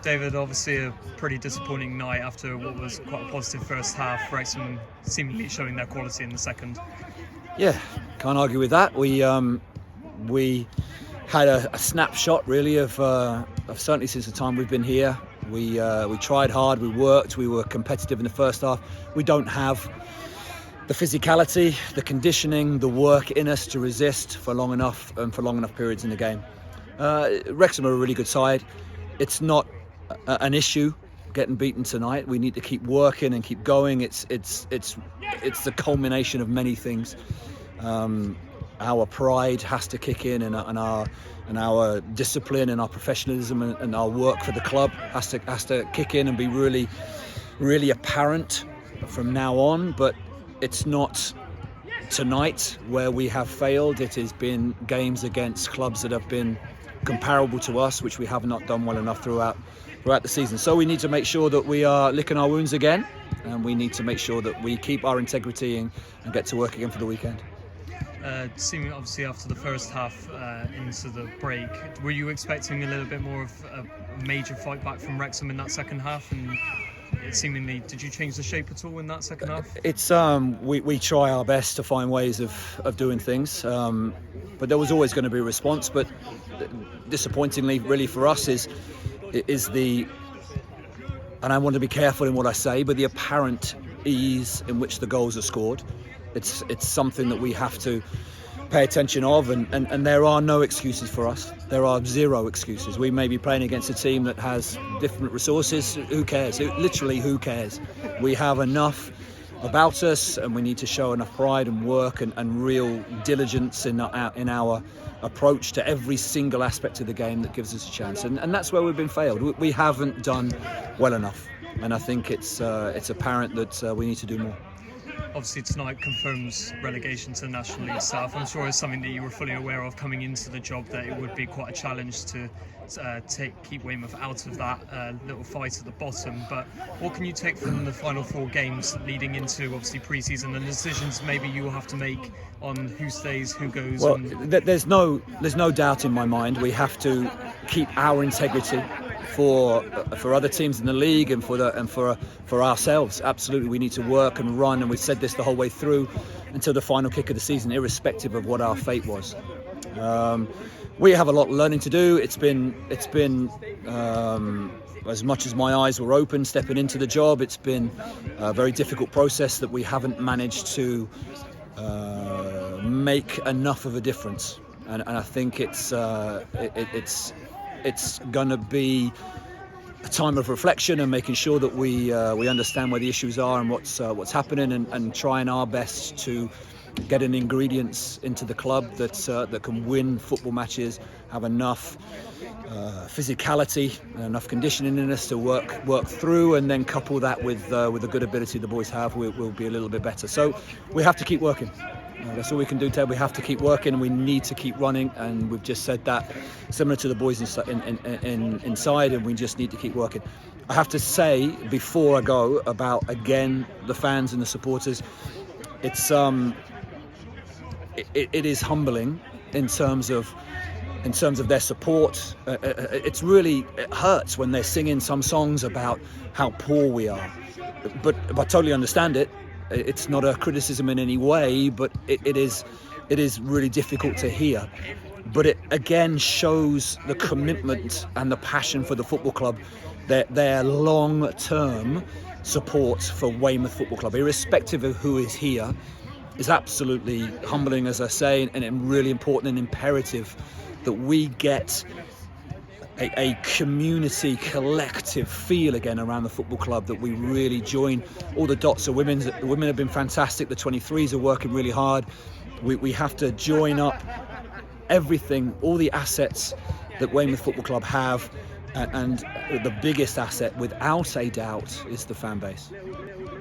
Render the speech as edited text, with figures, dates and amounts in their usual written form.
David, obviously a pretty disappointing night after what was quite a positive first half. Wrexham seemingly showing their quality in the second. Yeah, can't argue with that. We had a snapshot really of certainly since the time we've been here. We tried hard, we worked, we were competitive in the first half. We don't have the physicality, the conditioning, the work in us to resist for long enough periods in the game. Wrexham are a really good side. It's not an issue getting beaten tonight. We need to keep working and keep going. It's the culmination of many things. Our pride has to kick in, and our discipline and our professionalism and our work for the club has to kick in and be really, really apparent from now on. But it's not tonight where we have failed. It has been games against clubs that have been comparable to us, which we have not done well enough throughout the season. So we need to make sure that we are licking our wounds again, and we need to make sure that we keep our integrity and get to work again for the weekend. Seeming obviously after the first half into the break, were you expecting a little bit more of a major fight back from Wrexham in that second half? And seemingly, did you change the shape at all in that second half? It's we try our best to find ways of doing things, but there was always going to be a response. But disappointingly, really for us, is the, and I want to be careful in what I say, but the apparent ease in which the goals are scored. It's something that we have to pay attention of, and there are no excuses for us. There are zero excuses. We may be playing against a team that has different resources. Who cares? Literally, who cares? We have enough about us, and we need to show enough pride and work and real diligence in our approach to every single aspect of the game that gives us a chance. And that's where we've been failed. We haven't done well enough, and I think it's apparent that we need to do more. Obviously tonight confirms relegation to the National League South. I'm sure it's something that you were fully aware of coming into the job, that it would be quite a challenge to keep Weymouth out of that little fight at the bottom. But what can you take from the final 4 games leading into obviously pre-season and the decisions maybe you will have to make on who stays, who goes? Well, there's no doubt in my mind. We have to keep our integrity for other teams in the league and for ourselves. Absolutely, we need to work and run, and we've said this the whole way through until the final kick of the season, irrespective of what our fate was. We have a lot of learning to do. It's been as much as my eyes were open stepping into the job, it's been a very difficult process that we haven't managed to make enough of a difference, and I think it's going to be a time of reflection and making sure that we understand where the issues are and what's happening, and trying our best to get an ingredients into the club that can win football matches, have enough physicality and enough conditioning in us to work through, and then couple that with the good ability the boys have, we'll be a little bit better. So we have to keep working. That's all we can do, Ted. We have to keep working, and we need to keep running, and we've just said that, similar to the boys inside, and we just need to keep working. I have to say, before I go, about, again, the fans and the supporters, it is humbling in terms of their support. It hurts when they're singing some songs about how poor we are, but I totally understand it. It's not a criticism in any way, but it is really difficult to hear. But it again shows the commitment and the passion for the football club, their long-term support for Weymouth Football Club, irrespective of who is here, is absolutely humbling, as I say, and really important and imperative that we get a community, collective feel again around the football club, that we really join all the dots. The women have been fantastic. The 23s are working really hard. We have to join up everything, all the assets that Weymouth Football Club have, and the biggest asset, without a doubt, is the fan base.